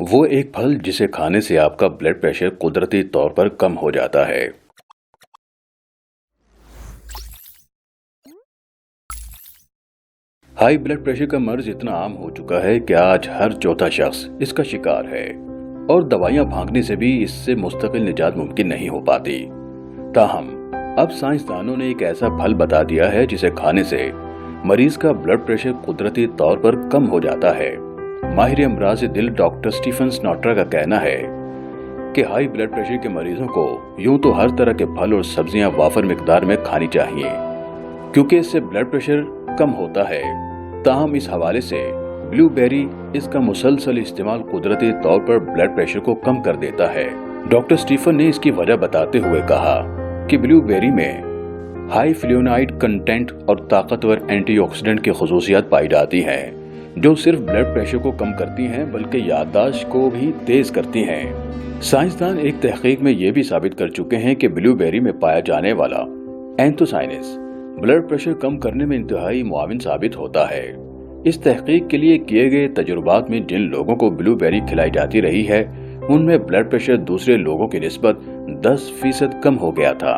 وہ ایک پھل جسے کھانے سے آپ کا بلڈ پریشر قدرتی طور پر کم ہو جاتا ہے۔ ہائی بلڈ پریشر کا مرض اتنا عام ہو چکا ہے کہ آج ہر چوتھا شخص اس کا شکار ہے، اور دوائیاں بھانگنے سے بھی اس سے مستقل نجات ممکن نہیں ہو پاتی۔ تاہم اب سائنسدانوں نے ایک ایسا پھل بتا دیا ہے جسے کھانے سے مریض کا بلڈ پریشر قدرتی طور پر کم ہو جاتا ہے۔ ماہر امراض دل ڈاکٹر اسٹیفن سناٹرا کا کہنا ہے کہ ہائی بلڈ پریشر کے مریضوں کو یوں تو ہر طرح کے پھل اور سبزیاں وافر مقدار میں کھانی چاہیے، کیونکہ اس سے بلڈ پریشر کم ہوتا ہے۔ تاہم اس حوالے سے بلیو بیری اس کا مسلسل استعمال قدرتی طور پر بلڈ پریشر کو کم کر دیتا ہے۔ ڈاکٹر اسٹیفن نے اس کی وجہ بتاتے ہوئے کہا کہ بلیو بیری میں ہائی فلیونائڈ کنٹینٹ اور طاقتور اینٹی آکسیڈنٹ کی خصوصیات پائی جاتی ہیں، جو صرف بلڈ پریشر کو کم کرتی ہیں بلکہ یادداشت کو بھی تیز کرتی ہیں۔ سائنسدان ایک تحقیق میں یہ بھی ثابت کر چکے ہیں کہ بلیو بیری میں پایا جانے والا اینتھوسائنس بلڈ پریشر کم کرنے میں انتہائی معاون ثابت ہوتا ہے۔ اس تحقیق کے لیے کیے گئے تجربات میں جن لوگوں کو بلیو بیری کھلائی جاتی رہی ہے، ان میں بلڈ پریشر دوسرے لوگوں کی نسبت 10% کم ہو گیا تھا۔